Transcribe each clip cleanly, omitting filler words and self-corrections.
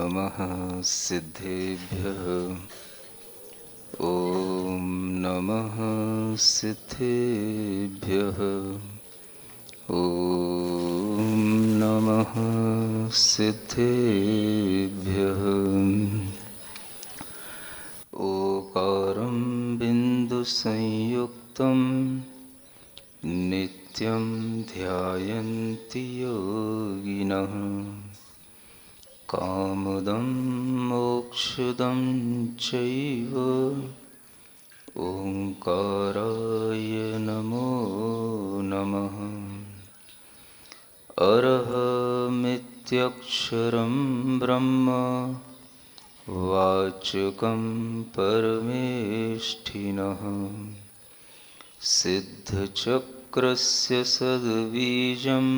नमः सिद्धेभ्यः। ॐ नमः सिद्धेभ्यः। ॐ नमः सिद्धेभ्यः। ओकारं बिन्दुसंयुक्तं नित्यं ध्यायन्ति योगिनः। कामदं मोक्षदं चैव ओंकाराय नमो नमः। अरहमित्यक्षरं ब्रह्म वाचकं परमेष्ठिनः। सिद्धचक्रस्य सद्बीजं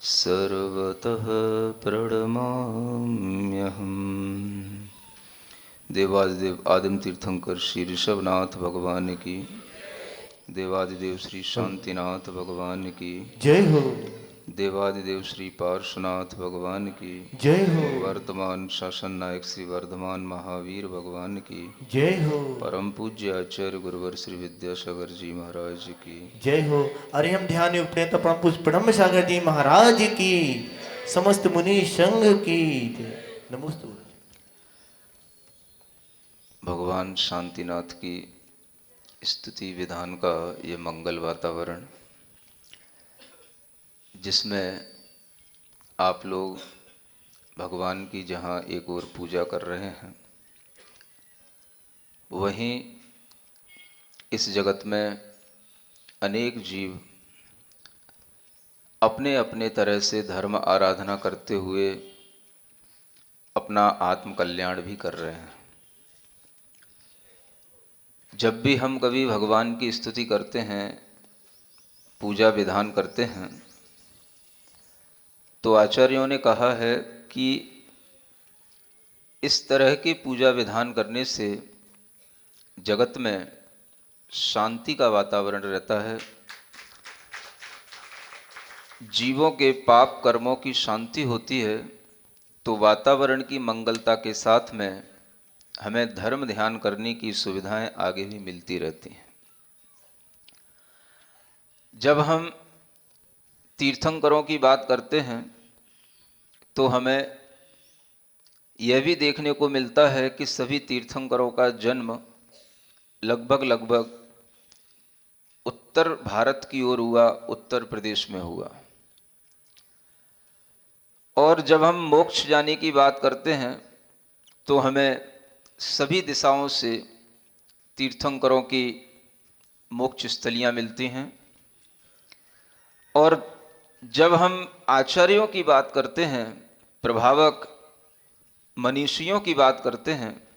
सर्वतः प्रणमाम्यहम्। देवादिदेव आदिम तीर्थंकर श्री ऋषभनाथ भगवान की, देवादिदेव श्री शांतिनाथ भगवान की जय हो। देवादिदेव श्री पार्श्वनाथ भगवान की जय हो। वर्तमान शासन नायक श्री वर्धमान महावीर भगवान की जय हो। परम पूज्य आचार्य गुरुवर श्री विद्यासागर जी महाराज की जय हो। अरे हम ध्यान युक्त तो परम पूज्य ब्रह्म सागर जी महाराज की, समस्त मुनि संघ की नमोस्तु। भगवान शांतिनाथ की स्तुति विधान का ये मंगल वातावरण, जिसमें आप लोग भगवान की जहाँ एक ओर पूजा कर रहे हैं, वहीं इस जगत में अनेक जीव अपने अपने तरह से धर्म आराधना करते हुए अपना आत्म कल्याण भी कर रहे हैं। जब भी हम कभी भगवान की स्तुति करते हैं, पूजा विधान करते हैं, तो आचार्यों ने कहा है कि इस तरह के पूजा विधान करने से जगत में शांति का वातावरण रहता है। जीवों के पाप कर्मों की शांति होती है, तो वातावरण की मंगलता के साथ में हमें धर्म ध्यान करने की सुविधाएं आगे भी मिलती रहती हैं। जब हम तीर्थंकरों की बात करते हैं तो हमें यह भी देखने को मिलता है कि सभी तीर्थंकरों का जन्म लगभग उत्तर भारत की ओर हुआ, उत्तर प्रदेश में हुआ। और जब हम मोक्ष जाने की बात करते हैं तो हमें सभी दिशाओं से तीर्थंकरों की मोक्ष स्थलियाँ मिलती हैं। और जब हम आचार्यों की बात करते हैं, प्रभावक मनीषियों की बात करते हैं,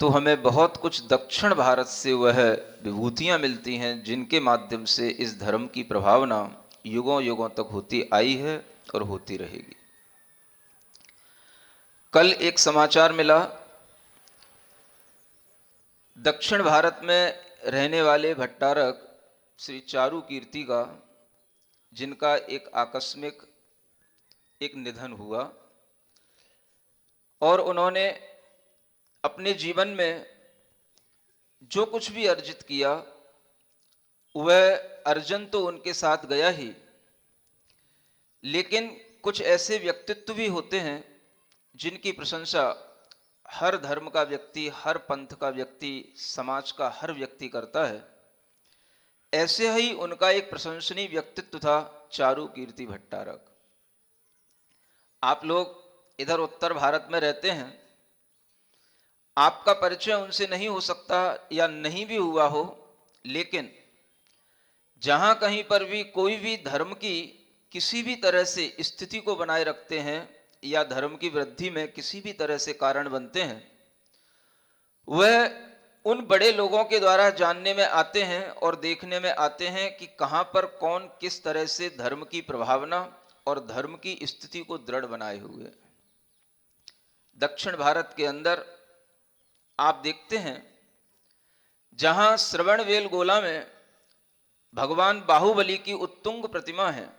तो हमें बहुत कुछ दक्षिण भारत से वह विभूतियाँ मिलती हैं जिनके माध्यम से इस धर्म की प्रभावना युगों युगों तक होती आई है और होती रहेगी। कल एक समाचार मिला, दक्षिण भारत में रहने वाले भट्टारक श्री चारू कीर्ति का, जिनका एक आकस्मिक एक निधन हुआ। और उन्होंने अपने जीवन में जो कुछ भी अर्जित किया, वह अर्जन तो उनके साथ गया ही, लेकिन कुछ ऐसे व्यक्तित्व भी होते हैं जिनकी प्रशंसा हर धर्म का व्यक्ति, हर पंथ का व्यक्ति, समाज का हर व्यक्ति करता है। ऐसे ही उनका एक प्रशंसनीय व्यक्तित्व था चारू कीर्ति भट्टारक। आप लोग इधर उत्तर भारत में रहते हैं, आपका परिचय उनसे नहीं हो सकता या नहीं भी हुआ हो, लेकिन जहां कहीं पर भी कोई भी धर्म की किसी भी तरह से स्थिति को बनाए रखते हैं या धर्म की वृद्धि में किसी भी तरह से कारण बनते हैं, वह उन बड़े लोगों के द्वारा जानने में आते हैं और देखने में आते हैं कि कहां पर कौन किस तरह से धर्म की प्रभावना और धर्म की स्थिति को दृढ़ बनाए हुए। दक्षिण भारत के अंदर आप देखते हैं, जहां श्रवणबेल गोला में भगवान बाहुबली की उत्तुंग प्रतिमा है,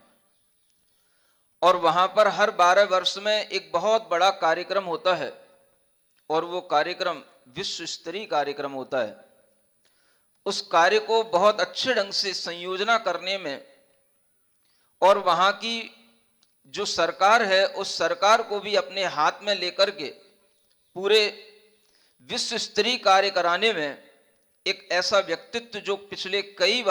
और वहां पर हर 12 वर्ष में एक बहुत बड़ा कार्यक्रम होता है और वो कार्यक्रम विश्व स्तरीय कार्यक्रम होता है। उस कार्य को बहुत अच्छे ढंग से संयोजना करने में और वहां की जो सरकार है उस सरकार को भी अपने हाथ में लेकर के पूरे विश्व स्तरीय कार्य कराने में एक ऐसा व्यक्तित्व जो पिछले कई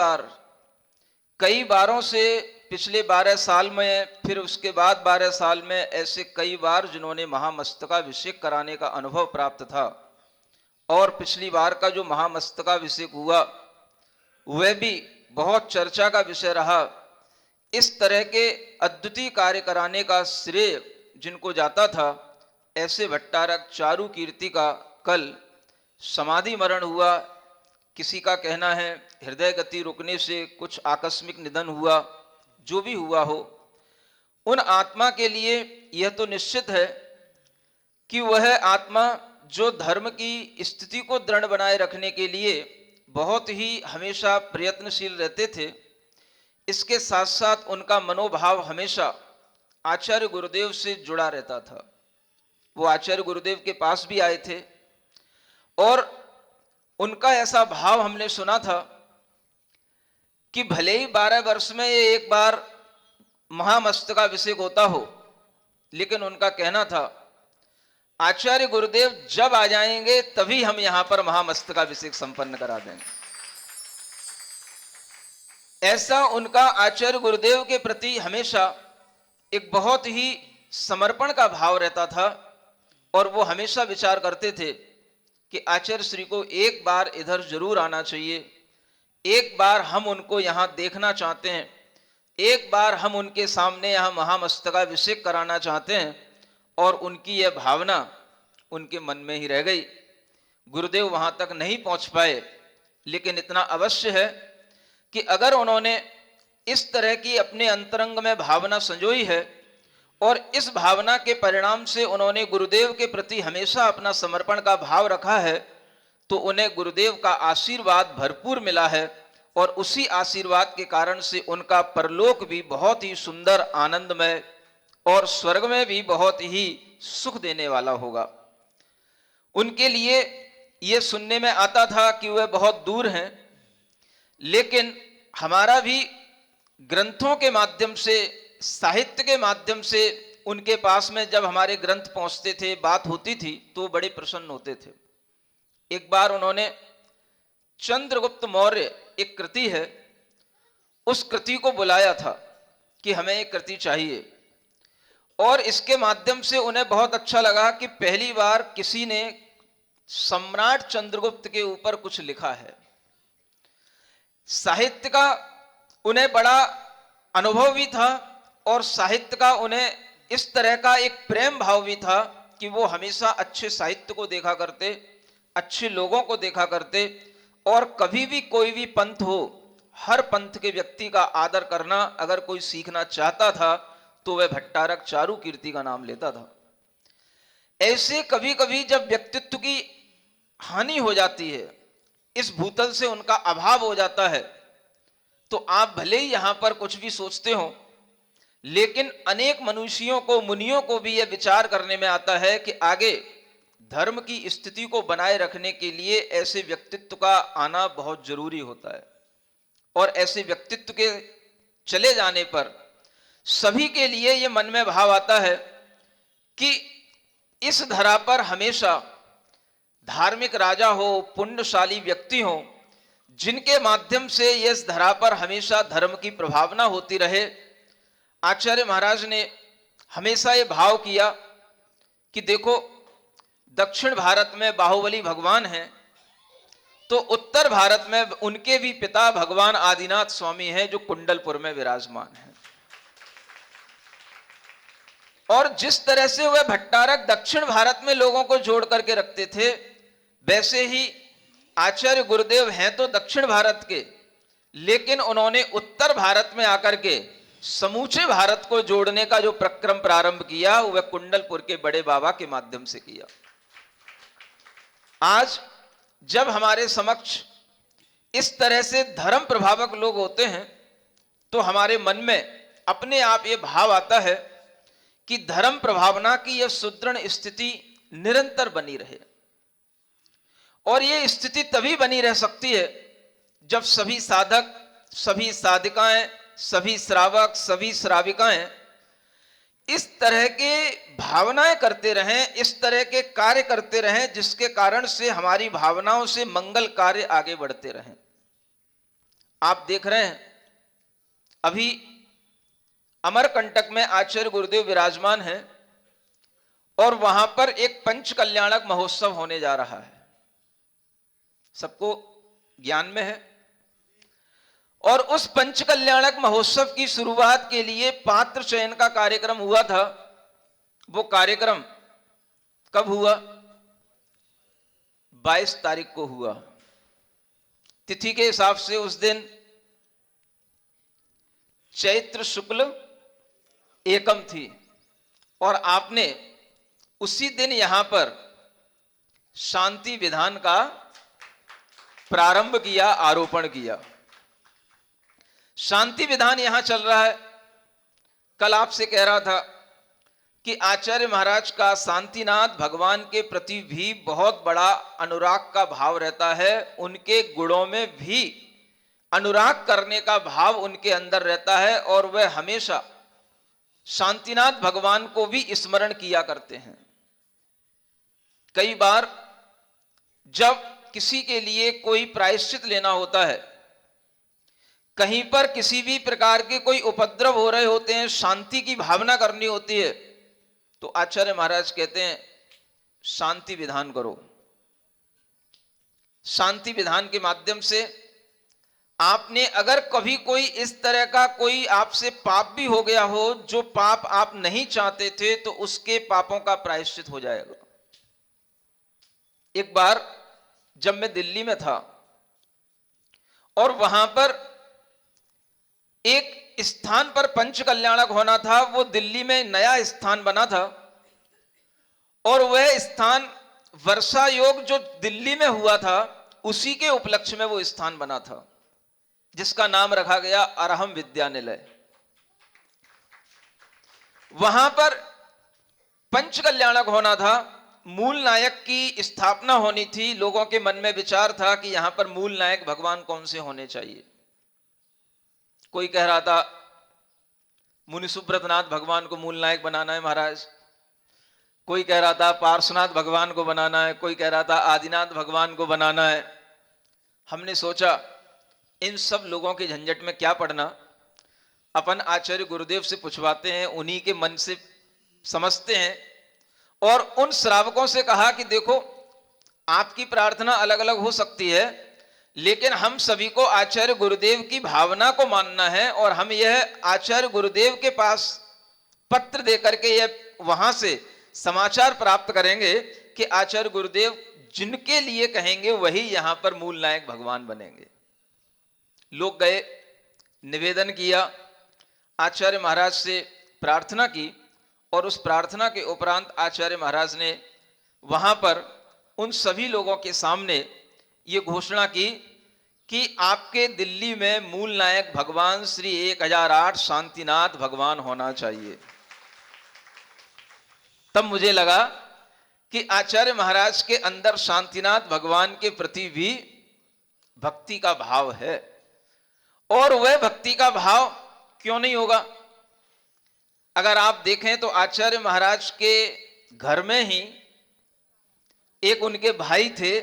बारों से पिछले 12 साल में, फिर उसके बाद 12 साल में, ऐसे कई बार जिन्होंने महामस्तकाभिषेक कराने का अनुभव प्राप्त था और पिछली बार का जो महामस्तकाभिषेक हुआ वह भी बहुत चर्चा का विषय रहा। इस तरह के अद्वितीय कार्य कराने का श्रेय जिनको जाता था, ऐसे भट्टारक चारू कीर्ति का कल समाधि मरण हुआ। किसी का कहना है हृदय गति रुकने से कुछ आकस्मिक निधन हुआ। जो भी हुआ हो, उन आत्मा के लिए यह तो निश्चित है कि वह आत्मा जो धर्म की स्थिति को दृढ़ बनाए रखने के लिए बहुत ही हमेशा प्रयत्नशील रहते थे, इसके साथ साथ उनका मनोभाव हमेशा आचार्य गुरुदेव से जुड़ा रहता था। वो आचार्य गुरुदेव के पास भी आए थे और उनका ऐसा भाव हमने सुना था कि भले ही 12 वर्ष में ये एक बार महामस्तकाभिषेक होता हो, लेकिन उनका कहना था आचार्य गुरुदेव जब आ जाएंगे तभी हम यहां पर महामस्तकाभिषेक संपन्न करा देंगे। ऐसा उनका आचार्य गुरुदेव के प्रति हमेशा एक बहुत ही समर्पण का भाव रहता था और वो हमेशा विचार करते थे कि आचार्य श्री को एक बार इधर जरूर आना चाहिए, एक बार हम उनको यहां देखना चाहते हैं, एक बार हम उनके सामने यहां महामस्तकाभिषेक कराना चाहते हैं। और उनकी यह भावना उनके मन में ही रह गई। गुरुदेव वहां तक नहीं पहुंच पाए, लेकिन इतना अवश्य है कि अगर उन्होंने इस तरह की अपने अंतरंग में भावना संजोई है और इस भावना के परिणाम से उन्होंने गुरुदेव के प्रति हमेशा अपना समर्पण का भाव रखा है, तो उन्हें गुरुदेव का आशीर्वाद भरपूर मिला है और उसी आशीर्वाद के कारण से उनका परलोक भी बहुत ही सुंदर, आनंदमय और स्वर्ग में भी बहुत ही सुख देने वाला होगा। उनके लिए यह सुनने में आता था कि वह बहुत दूर हैं, लेकिन हमारा भी ग्रंथों के माध्यम से, साहित्य के माध्यम से उनके पास में जब हमारे ग्रंथ पहुंचते थे, बात होती थी, तो बड़े प्रसन्न होते थे। एक बार उन्होंने चंद्रगुप्त मौर्य, एक कृति है, उस कृति को बुलाया था कि हमें एक कृति चाहिए और इसके माध्यम से उन्हें बहुत अच्छा लगा कि पहली बार किसी ने सम्राट चंद्रगुप्त के ऊपर कुछ लिखा है। साहित्य का उन्हें बड़ा अनुभव भी था और साहित्य का उन्हें इस तरह का एक प्रेम भाव भी था कि वो हमेशा अच्छे साहित्य को देखा करते, अच्छे लोगों को देखा करते और कभी भी कोई भी पंथ हो, हर पंथ के व्यक्ति का आदर करना अगर कोई सीखना चाहता था तो वह भट्टारक चारू कीर्ति का नाम लेता था। ऐसे कभी कभी जब व्यक्तित्व की हानि हो जाती है, इस भूतल से उनका अभाव हो जाता है, तो आप भले ही यहां पर कुछ भी सोचते हो, लेकिन अनेक मनुष्यों को, मुनियों को भी यह विचार करने में आता है कि आगे धर्म की स्थिति को बनाए रखने के लिए ऐसे व्यक्तित्व का आना बहुत जरूरी होता है और ऐसे व्यक्तित्व के चले जाने पर सभी के लिए यह मन में भाव आता है कि इस धरा पर हमेशा धार्मिक राजा हो, पुण्यशाली व्यक्ति हो, जिनके माध्यम से इस धरा पर हमेशा धर्म की प्रभावना होती रहे। आचार्य महाराज ने हमेशा ये भाव किया कि देखो, दक्षिण भारत में बाहुबली भगवान हैं, तो उत्तर भारत में उनके भी पिता भगवान आदिनाथ स्वामी हैं जो कुंडलपुर में विराजमान हैं। और जिस तरह से वह भट्टारक दक्षिण भारत में लोगों को जोड़ करके रखते थे, वैसे ही आचार्य गुरुदेव हैं तो दक्षिण भारत के, लेकिन उन्होंने उत्तर भारत में आकर के समूचे भारत को जोड़ने का जो प्रक्रम प्रारंभ किया वह कुंडलपुर के बड़े बाबा के माध्यम से किया। आज जब हमारे समक्ष इस तरह से धर्म प्रभावक लोग होते हैं, तो हमारे मन में अपने आप ये भाव आता है कि धर्म प्रभावना की यह सुदृढ़ स्थिति निरंतर बनी रहे। और यह स्थिति तभी बनी रह सकती है जब सभी साधक, सभी साधिकाएं, सभी श्रावक, सभी श्राविकाएं इस तरह के भावनाएं करते रहें, इस तरह के कार्य करते रहें जिसके कारण से हमारी भावनाओं से मंगल कार्य आगे बढ़ते रहें। आप देख रहे हैं अभी अमरकंटक में आचार्य गुरुदेव विराजमान हैं और वहां पर एक पंच कल्याणक महोत्सव होने जा रहा है, सबको ज्ञान में है। और उस पंच कल्याणक महोत्सव की शुरुआत के लिए पात्र चयन का कार्यक्रम हुआ था। वो कार्यक्रम कब हुआ? 22 तारीख को हुआ। तिथि के हिसाब से उस दिन चैत्र शुक्ल एकम थी और आपने उसी दिन यहां पर शांति विधान का प्रारंभ किया, आरोपण किया। शांति विधान यहां चल रहा है। कल आपसे कह रहा था कि आचार्य महाराज का शांतिनाथ भगवान के प्रति भी बहुत बड़ा अनुराग का भाव रहता है। उनके गुणों में भी अनुराग करने का भाव उनके अंदर रहता है और वह हमेशा शांतिनाथ भगवान को भी स्मरण किया करते हैं। कई बार जब किसी के लिए कोई प्रायश्चित लेना होता है, कहीं पर किसी भी प्रकार के कोई उपद्रव हो रहे होते हैं, शांति की भावना करनी होती है, तो आचार्य महाराज कहते हैं शांति विधान करो। शांति विधान के माध्यम से आपने अगर कभी कोई इस तरह का कोई आपसे पाप भी हो गया हो, जो पाप आप नहीं चाहते थे, तो उसके पापों का प्रायश्चित हो जाएगा। एक बार जब मैं दिल्ली में था और वहां पर एक स्थान पर पंच कल्याणक होना था, वो दिल्ली में नया स्थान बना था और वह स्थान वर्षा योग जो दिल्ली में हुआ था उसी के उपलक्ष्य में वो स्थान बना था, जिसका नाम रखा गया अरहम विद्यानिलय। वहां पर पंच कल्याणक होना था, मूल नायक की स्थापना होनी थी। लोगों के मन में विचार था कि यहां पर मूल नायक भगवान कौन से होने चाहिए। कोई कह रहा था मुनि सुब्रतनाथ भगवान को मूल नायक बनाना है महाराज, कोई कह रहा था पार्श्वनाथ भगवान को बनाना है, कोई कह रहा था आदिनाथ भगवान को बनाना है। हमने सोचा इन सब लोगों के झंझट में क्या पड़ना, अपन आचार्य गुरुदेव से पूछवाते हैं, उन्हीं के मन से समझते हैं। और उन श्रावकों से कहा कि देखो, आपकी प्रार्थना अलग अलग हो सकती है, लेकिन हम सभी को आचार्य गुरुदेव की भावना को मानना है और हम यह आचार्य गुरुदेव के पास पत्र देकर के यह वहां से समाचार प्राप्त करेंगे कि आचार्य गुरुदेव जिनके लिए कहेंगे वही यहां पर मूल नायक भगवान बनेंगे। लोग गए, निवेदन किया, आचार्य महाराज से प्रार्थना की और उस प्रार्थना के उपरांत आचार्य महाराज ने वहां पर उन सभी लोगों के सामने ये घोषणा की कि आपके दिल्ली में मूल नायक भगवान श्री 1008 शांतिनाथ भगवान होना चाहिए। तब मुझे लगा कि आचार्य महाराज के अंदर शांतिनाथ भगवान के प्रति भी भक्ति का भाव है। और वह भक्ति का भाव क्यों नहीं होगा? अगर आप देखें तो आचार्य महाराज के घर में ही एक उनके भाई थे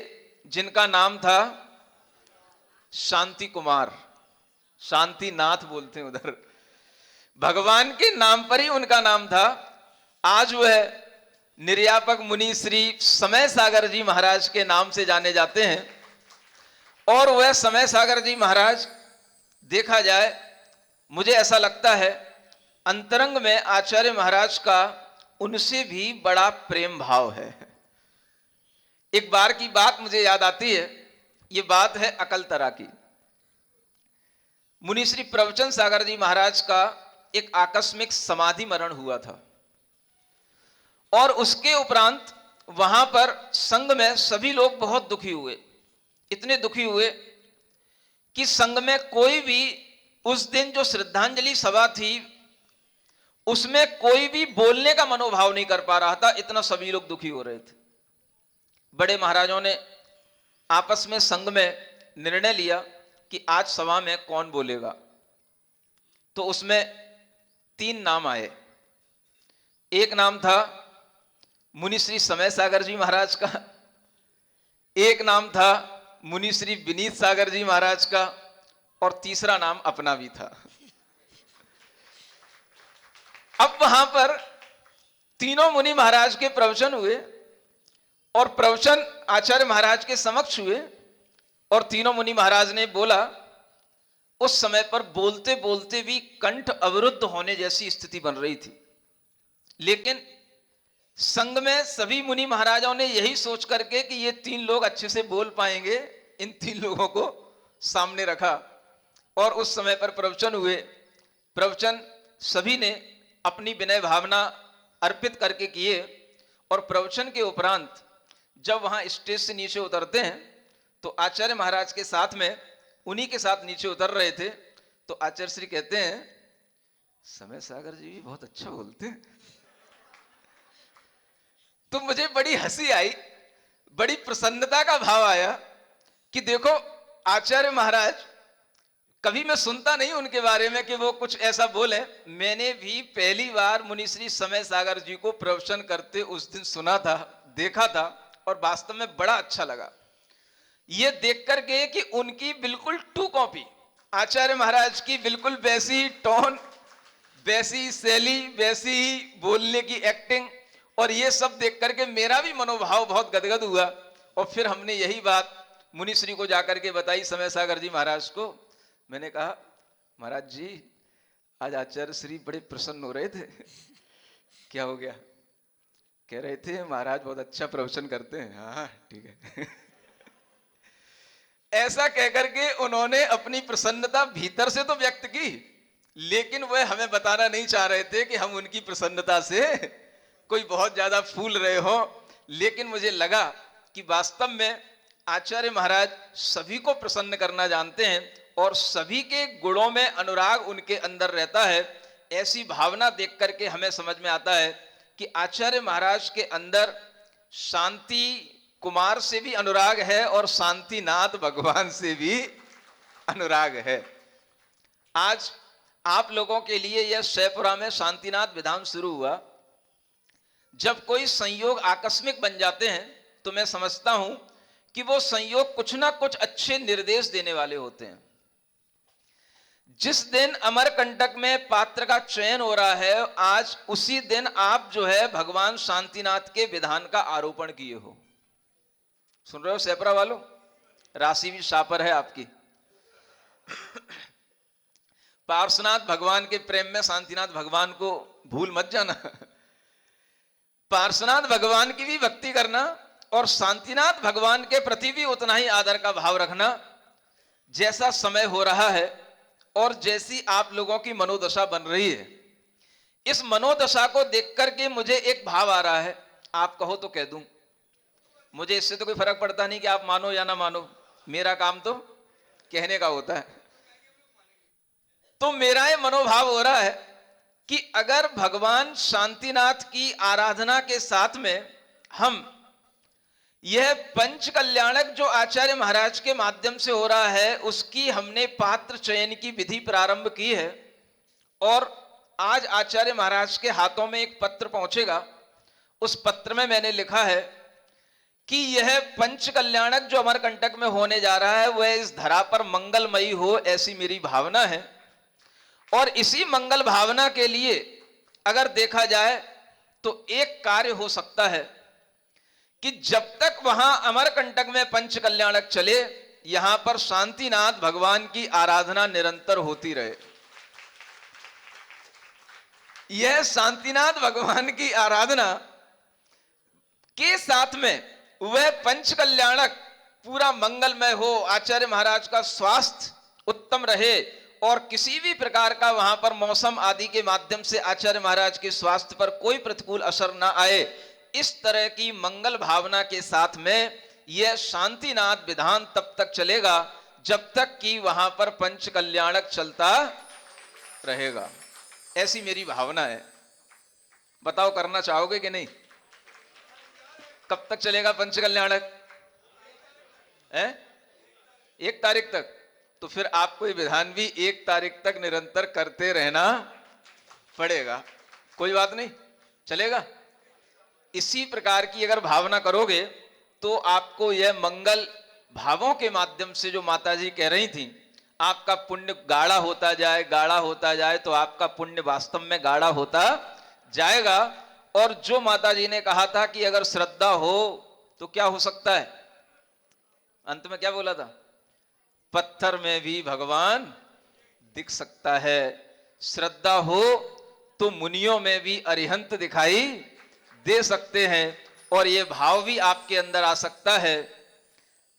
जिनका नाम था शांति कुमार, शांतिनाथ बोलते हैं उधर, भगवान के नाम पर ही उनका नाम था। आज वह निर्यापक मुनि श्री समय सागर जी महाराज के नाम से जाने जाते हैं। और वह समय सागर जी महाराज, देखा जाए मुझे ऐसा लगता है अंतरंग में आचार्य महाराज का उनसे भी बड़ा प्रेम भाव है। एक बार की बात मुझे याद आती है, ये बात है अकलतरा की। मुनि श्री प्रवचन सागर जी महाराज का एक आकस्मिक समाधि मरण हुआ था और उसके उपरांत वहां पर संघ में सभी लोग बहुत दुखी हुए, इतने दुखी हुए कि संघ में कोई भी उस दिन जो श्रद्धांजलि सभा थी उसमें कोई भी बोलने का मनोभाव नहीं कर पा रहा था, इतना सभी लोग दुखी हो रहे थे। बड़े महाराजों ने आपस में संघ में निर्णय लिया कि आज सभा में कौन बोलेगा। तो उसमें 3 नाम आए। एक नाम था मुनि श्री समय सागर जी महाराज का, एक नाम था मुनि श्री विनीत सागर जी महाराज का, और तीसरा नाम अपना भी था। अब वहां पर तीनों मुनि महाराज के प्रवचन हुए और प्रवचन आचार्य महाराज के समक्ष हुए और तीनों मुनि महाराज ने बोला। उस समय पर बोलते बोलते भी कंठ अवरुद्ध होने जैसी स्थिति बन रही थी, लेकिन संघ में सभी मुनि महाराजों ने यही सोच करके कि ये 3 लोग अच्छे से बोल पाएंगे, इन 3 लोगों को सामने रखा और उस समय पर प्रवचन हुए। प्रवचन सभी ने अपनी विनय भावना अर्पित करके किए और प्रवचन के उपरांत जब वहां स्टेज से नीचे उतरते हैं तो आचार्य महाराज के साथ में उन्हीं के साथ नीचे उतर रहे थे। तो आचार्य श्री कहते हैं, समय सागर जी भी बहुत अच्छा बोलते हैं। तो मुझे बड़ी हंसी आई, बड़ी प्रसन्नता का भाव आया कि देखो आचार्य महाराज, कभी मैं सुनता नहीं उनके बारे में कि वो कुछ ऐसा बोले। मैंने भी पहली बार मुनिश्री समय सागर जी को प्रवचन करते उस दिन सुना था, देखा था और वास्तव में बड़ा अच्छा लगा ये देख करके कि उनकी बिल्कुल 2 कॉपी आचार्य महाराज की, बिल्कुल वैसी ही टोन, वैसी शैली, वैसी ही बोलने की एक्टिंग, और ये सब देख करके मेरा भी मनोभाव बहुत गदगद हुआ। और फिर हमने यही बात मुनिश्री को जाकर के बताई, समय सागर जी महाराज को। मैंने कहा, महाराज जी आज आचार्य श्री बड़े प्रसन्न हो रहे थे। क्या हो गया? कह रहे थे महाराज बहुत अच्छा प्रवचन करते हैं। हाँ ठीक है। ऐसा कहकर के उन्होंने अपनी प्रसन्नता भीतर से तो व्यक्त की, लेकिन वह हमें बताना नहीं चाह रहे थे कि हम उनकी प्रसन्नता से कोई बहुत ज्यादा फूल रहे हो। लेकिन मुझे लगा कि वास्तव में आचार्य महाराज सभी को प्रसन्न करना जानते हैं और सभी के गुणों में अनुराग उनके अंदर रहता है। ऐसी भावना देख करके हमें समझ में आता है कि आचार्य महाराज के अंदर शांति कुमार से भी अनुराग है और शांतिनाथ भगवान से भी अनुराग है। आज आप लोगों के लिए यह शैपुरा में शांतिनाथ विधान शुरू हुआ। जब कोई संयोग आकस्मिक बन जाते हैं तो मैं समझता हूं कि वो संयोग कुछ ना कुछ अच्छे निर्देश देने वाले होते हैं। जिस दिन अमरकंटक में पात्र का चयन हो रहा है, आज उसी दिन आप जो है भगवान शांतिनाथ के विधान का आरोपण किए हो। सुन रहे हो सेपरा वालों? राशि भी शापर है आपकी। पार्श्वनाथ भगवान के प्रेम में शांतिनाथ भगवान को भूल मत जाना। पार्श्वनाथ भगवान की भी भक्ति करना और शांतिनाथ भगवान के प्रति भी उतना ही आदर का भाव रखना। जैसा समय हो रहा है और जैसी आप लोगों की मनोदशा बन रही है, इस मनोदशा को देख करके मुझे एक भाव आ रहा है। आप कहो तो कह दूं, मुझे इससे तो कोई फर्क पड़ता नहीं कि आप मानो या ना मानो, मेरा काम तो कहने का होता है। तो मेरा ये मनोभाव हो रहा है कि अगर भगवान शांतिनाथ की आराधना के साथ में हम यह पंच कल्याणक जो आचार्य महाराज के माध्यम से हो रहा है, उसकी हमने पात्र चयन की विधि प्रारंभ की है और आज आचार्य महाराज के हाथों में एक पत्र पहुंचेगा। उस पत्र में मैंने लिखा है कि यह पंच कल्याणक जो अमरकंटक में होने जा रहा है वह इस धरा पर मंगलमयी हो, ऐसी मेरी भावना है। और इसी मंगल भावना के लिए अगर देखा जाए तो एक कार्य हो सकता है कि जब तक वहां अमरकंटक में पंच कल्याणक चले, यहां पर शांतिनाथ भगवान की आराधना निरंतर होती रहे। यह शांतिनाथ भगवान की आराधना के साथ में वह पंच कल्याणक पूरा मंगलमय हो, आचार्य महाराज का स्वास्थ्य उत्तम रहे और किसी भी प्रकार का वहां पर मौसम आदि के माध्यम से आचार्य महाराज के स्वास्थ्य पर कोई प्रतिकूल असर ना आए। इस तरह की मंगल भावना के साथ में यह शांतिनाथ विधान तब तक चलेगा जब तक कि वहां पर पंच कल्याणक चलता रहेगा। ऐसी मेरी भावना है। बताओ करना चाहोगे कि नहीं? कब तक चलेगा पंच कल्याणक है? 1 तारीख तक। तो फिर आपको ये विधान भी 1 तारीख तक निरंतर करते रहना पड़ेगा। कोई बात नहीं, चलेगा। इसी प्रकार की अगर भावना करोगे तो आपको यह मंगल भावों के माध्यम से, जो माता जी कह रही थी, आपका पुण्य गाढ़ा होता जाए, गाढ़ा होता जाए, तो आपका पुण्य वास्तव में गाढ़ा होता जाएगा। और जो माता जी ने कहा था कि अगर श्रद्धा हो तो क्या हो सकता है, अंत में क्या बोला था? पत्थर में भी भगवान दिख सकता है। श्रद्धा हो तो मुनियों में भी अरिहंत दिखाई दे सकते हैं। और ये भाव भी आपके अंदर आ सकता है,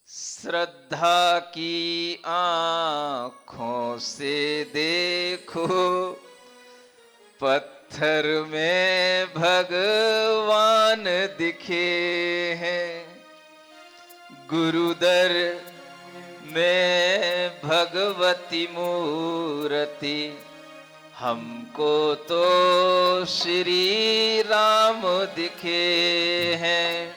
श्रद्धा की आंखों से देखो पत्थर में भगवान दिखे हैं, गुरुदर में भगवती मूर्ति, हमको तो श्री राम दिखे हैं।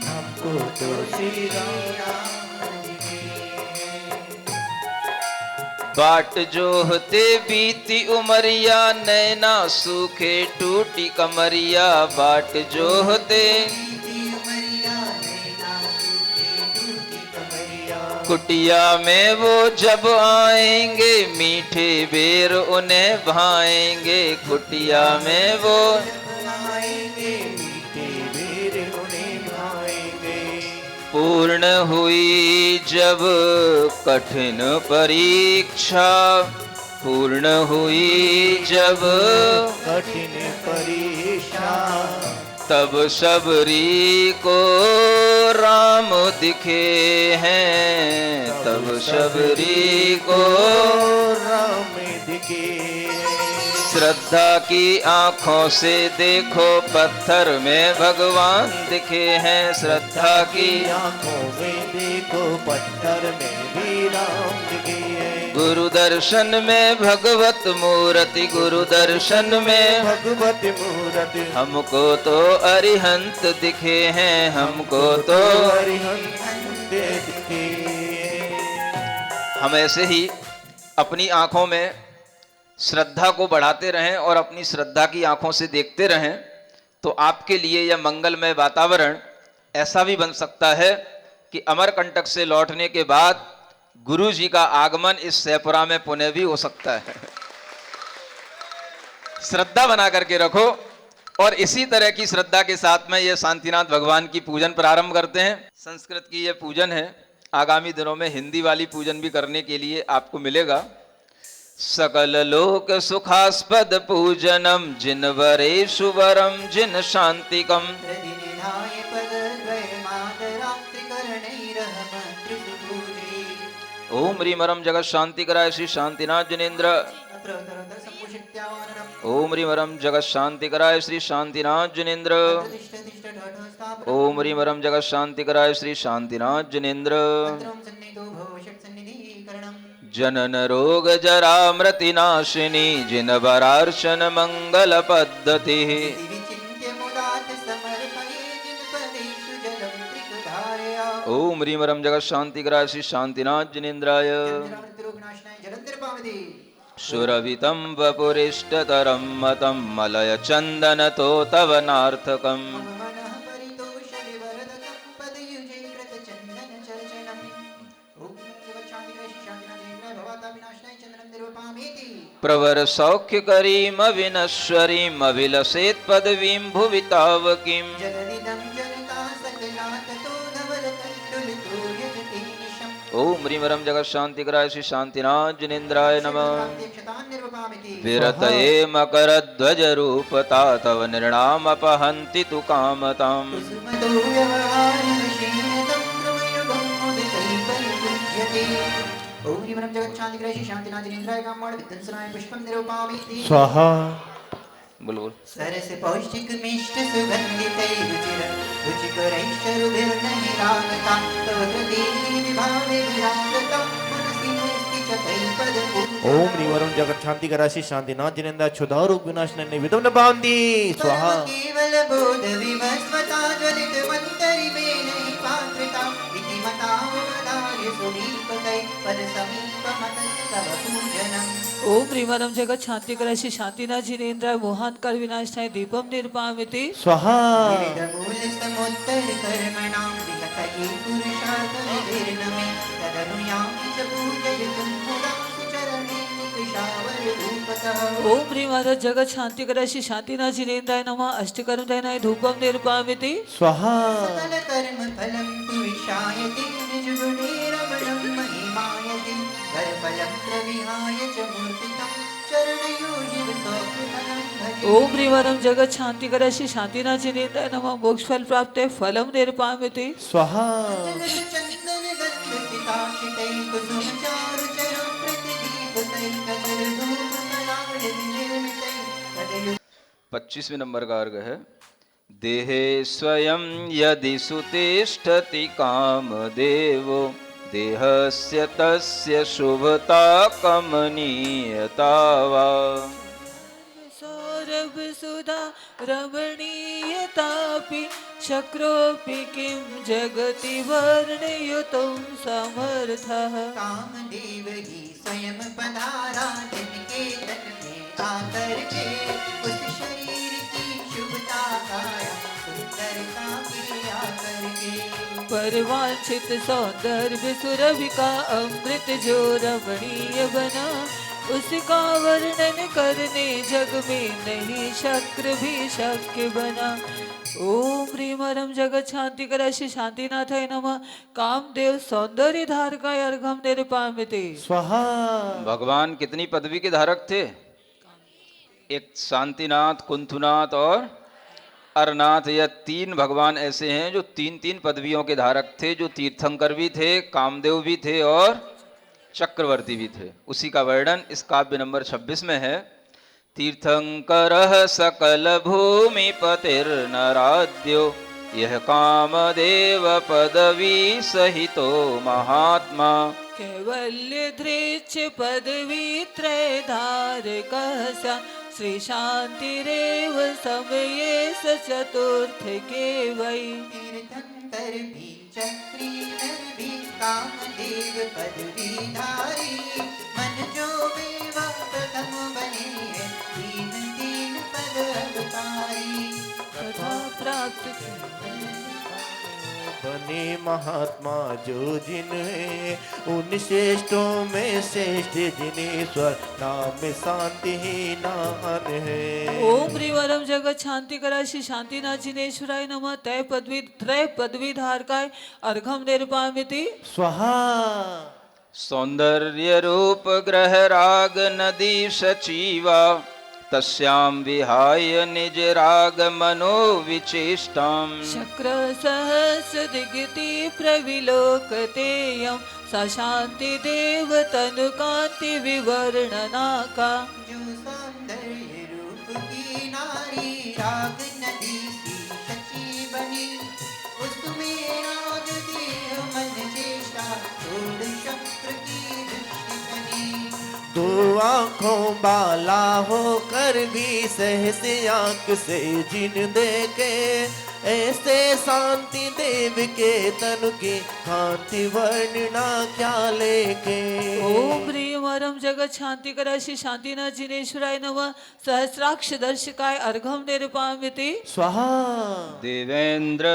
हमको तो श्री राम बाट जोहते बीती उमरिया, नैना सूखे टूटी कमरिया। बाट जोहते कुटिया में वो जब आएंगे, मीठे बेर उन्हें भाएंगे। कुटिया में वो आएंगे, मीठे बेर उन्हें भाएंगे। पूर्ण हुई जब कठिन परीक्षा, पूर्ण हुई जब कठिन परीक्षा, तब सबरी को राम दिखे हैं, तब सबरी को राम दिखे। श्रद्धा की आंखों से देखो पत्थर में भगवान दिखे हैं। श्रद्धा की आंखों में देखो पत्थर में भी राम दिखे हैं। गुरु दर्शन में भगवत मूर्ति, गुरु दर्शन में भगवत मूर्ति, हमको तो अरिहंत दिखे हैं, हमको तो अरिहंत दिखे। हम ऐसे ही अपनी आंखों में श्रद्धा को बढ़ाते रहें और अपनी श्रद्धा की आंखों से देखते रहें, तो आपके लिए यह मंगलमय वातावरण ऐसा भी बन सकता है कि अमरकंटक से लौटने के बाद गुरु जी का आगमन इस सैपुरा में पुनः भी हो सकता है। श्रद्धा बना करके रखो। और इसी तरह की श्रद्धा के साथ में यह शांतिनाथ भगवान की पूजन प्रारंभ करते हैं। संस्कृत की यह पूजन है, आगामी दिनों में हिंदी वाली पूजन भी करने के लिए आपको मिलेगा। सकल लोक सुखास्पद पूजनम, जिन वरेषु वरम जिन शांतिकम। ओम ह्रीम रम जगत शांति कराय श्री शांतिनाथ जिनेन्द्र। ओम ह्रीम रम जगत शांति कराय श्री शांतिनाथ जिनेन्द्र। ओम ह्रीम रम जगत शांति कराय श्री शांतिनाथ जिनेन्द्र। जनन रोग जरा मृति नाशिनी, जिन वरार्चन मंगल पद्धति। ओम ह्रीम रम जगत शांति कराय श्री शांतिनाथ जिनेन्द्राय। सुरवितं वपुरिष्टतरं मतं, मलय चंदन तो तव नार्थकम्। प्रवर सौख्य करीम विनश्वरीम, अभिलषेत पदवीं भुवि तावकीम्। ओम ह्रीम रम जगत शांति कराय श्री शांतिनाथ जिनेन्द्राय नमः। विरतये मकर ध्वज रूपता, तव नृणाम अपहन्ति तु कामताम्। स्वाहा। बोलो बोलो। सरस पौष्टिक मिष्ट सुगंधितै रुचिर रुचिकरैश्चरुभिर्नहि रागता तव कृते विभावे विराजता मनसि नस्ति च तैपदपूजा ओम निवारण जगत शांति कराशी शांति नाथ जिनेन्द्र क्षुधा रोग विनाश ने विदम न बांधी स्वाहा परम केवल बोध विवस्वता ज्वलित मंतरि में नहीं पात्रता इति मतावदाय सुदीपतै पद समीप मत तव पूजनम् ओम ह्रीमरम जगत शांति कराशी शांतिनाथ जिनेन्द्र मोहान कर विनाश थाय दीपम निर्पामिति स्वाहा विविधमूल समुत्तर कर्मणां विगतये पुरुषार्थविधिर्नमे तदनुयामि च पूजयितुं मुदा सुचरणे निकुशावररूपतः ओम ह्रीमरम जगत शांति कराशी शांतिनाथ जिनेन्द्राय नमः अष्टकर्म दयनाय धूपम निर्पामिति स्वाहा सकल कर्म फलं तु विशायते निज गुणे रमणं महिमायते कर फलं प्रविहाय च मूर्तितं चरणयो शिव सौख्यफलं भजे ओम ह्रीमरम जगत शांति कराशी शांतिनाथ जिनेन्द्राय नमः मोक्ष फल प्राप्त फलम निर्पामिति स्वाहा चंदन गंध सिताशितै कुसुम चारु चरण प्रतिदीपतै कजल धूप कलाड़ निर्मितै तदयु 25वें नंबर का अर्घ है। देहे स्वयं यदि सुतिष्ठति कामदेवो देहस्य तस्य शुभता कमनीयता वा। सौरभ सुधा रमणीयतापि शक्रोऽपि किं जगति वर्णयुतं समर्थः कामदेव ही स्वयं पधारा जिनके तन में आकर के उस शरीर की शुभता गाया सुंदरता के आकर के परवांछित सौंदर्य सुरभि का अमृत जो रमणीय बना उसका वर्णन करने जग में नहीं शक्र भी शक्य बना। ओम ह्रीमरम जगत शांति कराशी शांतिनाथाय नमः कामदेव सौंदर्य धार का अर्घम निर्पामिति स्वाहा भगवान कितनी पदवी के धारक थे? एक शांतिनाथ, कुंथुनाथ और अरनाथ, यह 3 भगवान ऐसे हैं जो 3-3 पदवियों के धारक थे, जो तीर्थंकर भी थे, कामदेव भी थे और चक्रवर्ती भी थे। उसी का वर्णन इस काव्य नंबर 26 में है। तीर्थंकरः सकल भूमिपतिर्नराद्यो यह कामदेव पदवी सहितो महात्मा। कैवल्य दृच पदवी त्रयधारकः सा श्री शांतिरेव समये स चतुर्थ के वै तीर्थंकर भी चक्रीधर भी कामदेव पदवीधारी मन जो मेवा प्रथम बने हैं तीन तीन पद अवतारी कथा प्राप्त बने महात्मा जो जिन्हें उन श्रेष्ठों में श्रेष्ठ जिनेश्वर नाम शांति ही नान है। ओम ह्रीमरम जगत शांति कराशी शांतिनाथ जिनेश्वराय नमः त्रय पदवी धारकाय अर्घम निर्पामिति स्वाहा सौंदर्य रूप ग्रह राग नदी सचीवा तस्यां विहाय निज राग मनो विचेष्टाम। शक्र सहस्र दिगति प्रविलोकतेयं सा शांति देव तनु कांति विवर्णना का जो सौंदर्य रूप की नारी राग नदी सी सची बनी उसमें राग देह मन चेष्टा छोड़ शक्र की दृष्टि बनी दो आंखों बाला होकर भी सहस आंख से जिन देखे ऐसे शांति देव के तनु की कांति वर्णना क्या लेके। ओम ह्रीमरम जगत शांति कराशी शांतिनाथ जिनेश्वराय नमः सहस्राक्ष दर्शकाय अर्घम निर्पामिति स्वाहा देवेंद्र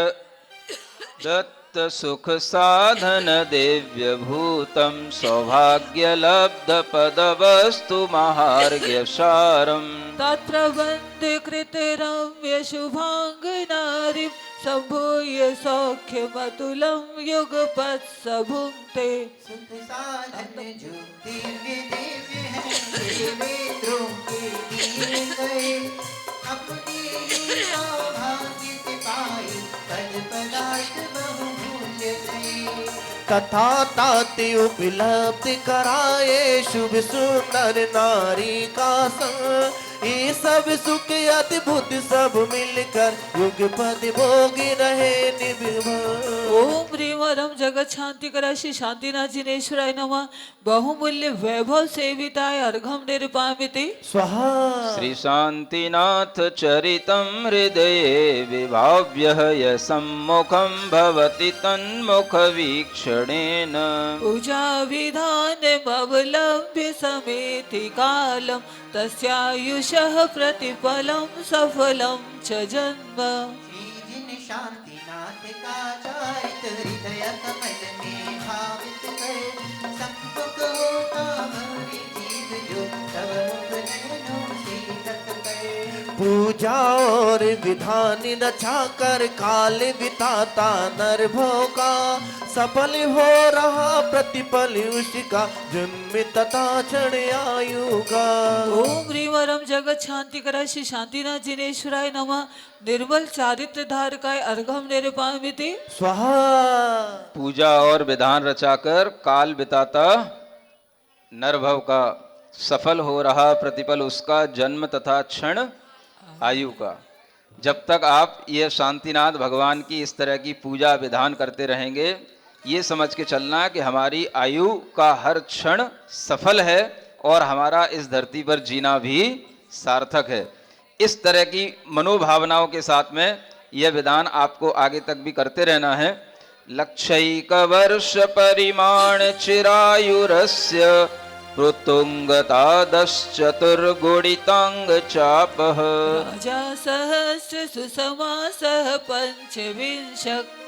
दत्त सुख साधन दिव्य भूतम सौभाग्य लब्ध पद वस्तु महार्घ्य सारम। तत्प्रबंध कृत रम्य शुभांग नारी संभूय सौख्य मतुलम युगपत् सभुंक्ते सुख साधन जो दिव्य दिव्य है देवेंद्रों के दिए गए अपने ही सौभाग्य से पाए पद पदार्थ बहुमूल्य थे तथा ताति उपलब्ध कराए शुभ सुंदर नारी का संग ये सब सुख अद्भुत सब मिलकर युग पद भोग रहे निर्भय। ओम ह्रीम वरम जगत शांति करा श्री शांतिनाथ जिनेश्वराय नमः। बहुमूल्य वैभव सेविताय अर्घम निरुपामिति स्वाहा। श्री शांतिनाथ चरितं हृदये विभाव्य य सम्मुखं भवति तन्मुख वीक्षणेन। पूजा विधान अवलंब्य समेति कालम तस्यायुषः प्रतिफलं सफलं च जन्म। श्री जिन शांतिनाथ का चरित हृदय कमल में भावित कर सम्मुख होता भवि जीव जो तब मुख नयनों से तत्पर। पूजा और विधान रचा कर काल बिताता नरभव का सफल हो रहा प्रतिपल उसका जन्म तथा क्षण आयु का। ओम ह्रीम वरम जगत शांति करा श्री शांतिनाथ जिनेश्वराय नमः। निर्मल चारित्र धारकाय अर्घम निरुपामिति स्वाहा। पूजा और विधान रचाकर काल बिताता नरभव का सफल हो रहा प्रतिपल उसका जन्म तथा क्षण आयु का। जब तक आप ये शांतिनाथ भगवान की इस तरह की पूजा विधान करते रहेंगे, ये समझ के चलना कि हमारी आयु का हर क्षण सफल है और हमारा इस धरती पर जीना भी सार्थक है। इस तरह की मनोभावनाओं के साथ में यह विधान आपको आगे तक भी करते रहना है। लक्षैक वर्ष परिमाण चिरायुरस्य पृथुंगतादश्चतुर्गुणितांग चापः। राजा सहस्र सुसमासः पंचविंश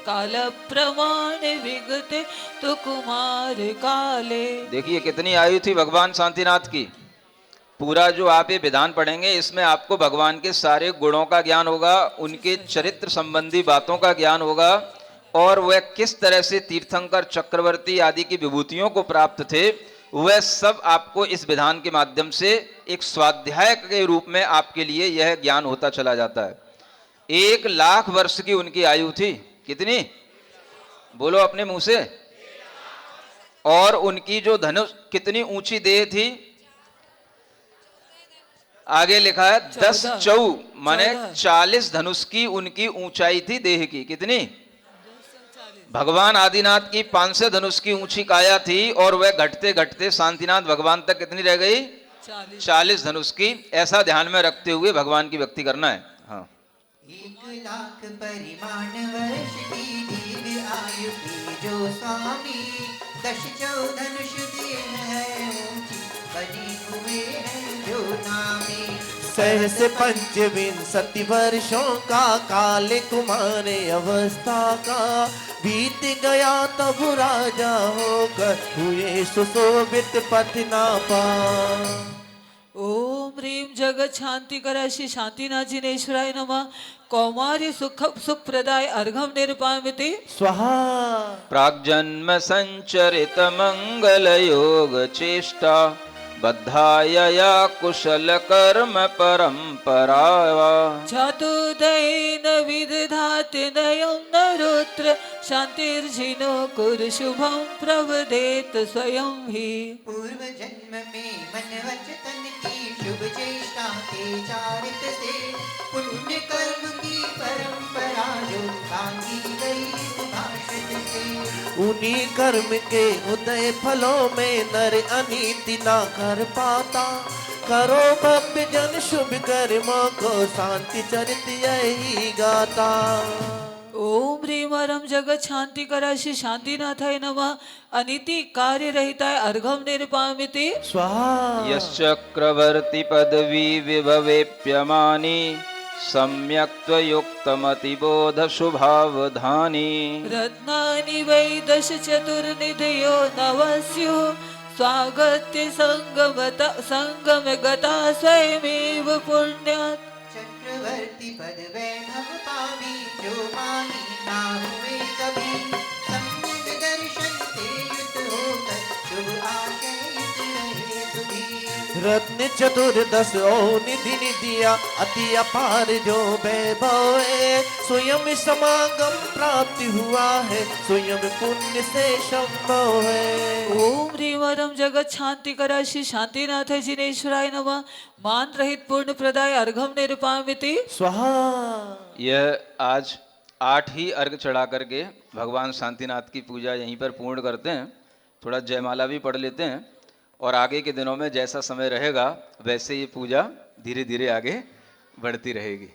काल प्रमाण विगते तो कुमार काले। देखिए कितनी आयु थी भगवान शांतिनाथ की। पूरा जो आप ये विधान पढ़ेंगे इसमें आपको भगवान के सारे गुणों का ज्ञान होगा, उनके चरित्र संबंधी बातों का ज्ञान होगा और वह किस तरह से तीर्थंकर चक्रवर्ती आदि की विभूतियों को प्राप्त थे, वह सब आपको इस विधान के माध्यम से एक स्वाध्याय के रूप में आपके लिए यह ज्ञान होता चला जाता है। 1,00,000 वर्ष की उनकी आयु थी। कितनी? बोलो अपने मुंह से। और उनकी जो धनुष कितनी ऊंची देह थी, आगे लिखा है 10 चौ माने 40 धनुष की उनकी ऊंचाई थी देह की। कितनी? भगवान आदिनाथ की 500 धनुष की ऊंची काया थी और वह घटते घटते शांतिनाथ भगवान तक कितनी रह गई? 40 धनुष की। ऐसा ध्यान में रखते हुए भगवान की भक्ति करना है। हाँ, 1,00,000 परिमाण वर्ष की दीर्घ आयु की जो स्वामी 10 चौ धनुष देह है ऊंची बनी हुए हैं जो नामी। सहस पंचविंशति वर्षों का काल तुम्हारे अवस्था का बीत गया तब राजा होकर हुए सुशोभित पथ ना पा। ओम ह्रीम जगत शांति करा श्री शांतिनाथ जिनेश्वराय नमः। कौमार्य सुख प्रदाय अर्घम निरुपामिति स्वाहा। प्राग्जन्म संचरित मंगल योग चेष्टा बद्धायया कुशल कर्म परंपरा। चातुर्दयेन विदधाति नयं नरोत्र शांतिर्जिनो कुरु शुभं प्रवदेत स्वयं ही। पूर्व जन्म में मन वच तन की शुभ चेष्टा के चारित से पुण्य कर्म की परंपरा जो बांधी गई सुभाषित से। उन्हीं कर्म के उदय फलों में नर अनीति ना कर पाता। करो भव्य जन शुभ कर्मों को शांति चरित यही गाता। ओम ह्रीम वरम जगत शांति करा श्री शांतिनाथाय नमः। अनिति कार्य रहिताय अर्घम निरुपामिति स्वाहा। यश्चक्रवर्ती पदवी विभवेप्यमानी सम्यक् त्वयुक्तमतिबोध शुभावधानी। रत्नानि वै दश चतुर्निधयो नवस्युः स्वागत्य संगम गता स्वयमेव पुण्यात्। चक्रवर्ती पद वैभव पावी जो मानी ना हुए कभी। सम्यक दर्शन से युक्त होकर शुभ आशय युक्त रहे सुधीर। रत्न चतुर्दश और निधि निधिया अति अपार जो वैभव है, स्वयं समागम प्राप्ति हुआ है, स्वयं पुण्य से संभव है। ओम ह्रीं वरम जगत शांति करा श्री शांतिनाथ जिनेश्वराय नमः। मान रहित पूर्ण प्रदाय अर्घम निरुपामिति स्वाहा। यह आज 8 ही अर्घ चढ़ा करके भगवान शांतिनाथ की पूजा यहीं पर पूर्ण करते हैं। थोड़ा जयमाला भी पढ़ लेते हैं और आगे के दिनों में जैसा समय रहेगा वैसे ये पूजा धीरे धीरे आगे बढ़ती रहेगी।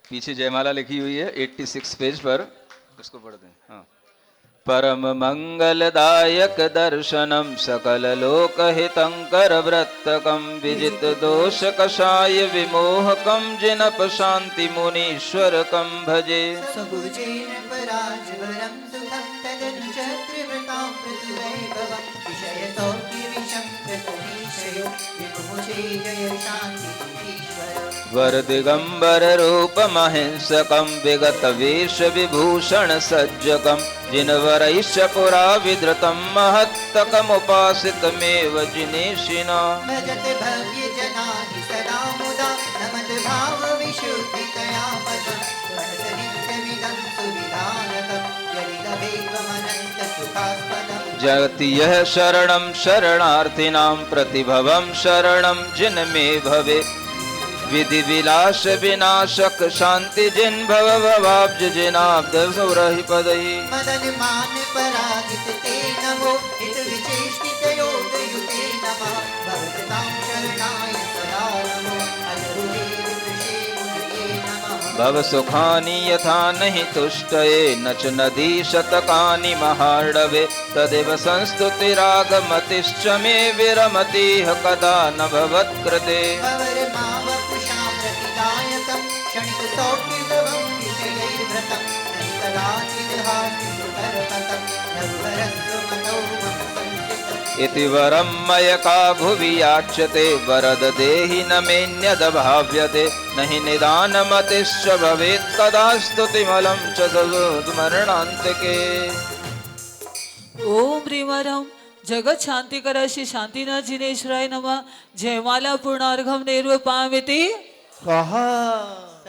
पीछे जयमाला लिखी हुई है 86 पेज पर, उसको पढ़ते हैं। हाँ। परम मंगलदायक दर्शनम सकल लोक हितंकर व्रतकम विजित दोष कषाय विमोहकम जिनप शांति मुनीश्वरकम भजे। सबुजेन पराजवरं सुखं तदनुचक्रवृतां पृथुवैभवं विषय सौख्यविषं प्रसन्निशयो विमुचे जय शान्तिधीश्वर। वर दिगंबर रूप महिंसकम विगत वेश विभूषण सज्जकम जिनवरैश्च पुरा विधृतम महत्तकमुपासितमेव जिनेशिना। भजत भव्य जनानि सदा मुदा नमत भाव विशुद्धितया पदं पठत नित्यमिदं सुविधानकं यदि लभेत्वमनन्त सुखास्पदम्। जगति यह शरणं शरणार्थिनां प्रतिभवं शरणं जिनमे भवे विधि विलास विनाशक शांति जिन भव भवाब्ज जिनाब्द सुरहि पदहि। मदन मान पराजित ते नमो हित विचेष्टित योग युते नमः। भवतां शरणाय सदा नमो अलरुदेव कृषे मुनिये नमः। भव सुखानि यथा नहि तुष्टये न च नदी शतकानि महार्णवे तदेव संस्तुतिरागमतिश्च मे विरमतिह कदा न भवत्कृते। भवर मावपुषां रतिदायकं क्षणिक सौख्यभवं विषयैर्व्रतं नहि कदाचिद् हास्ति सुकरपतं रघुवरस्वमतौ मम संस्थितम्। इति वरं मयका भुवि याच्यते वरद देहि न मेऽन्यद् भाव्यते नहि निदानमतिश्च भवेत् कदा स्तुतिमलं च स्मरणान्तके। ओम ह्रीं वरम जगत शांति करा श्री शांतिनाथ जिनेश्वराय नमः। जयमाला पूर्णार्घम निरूपामिति स्वाहा।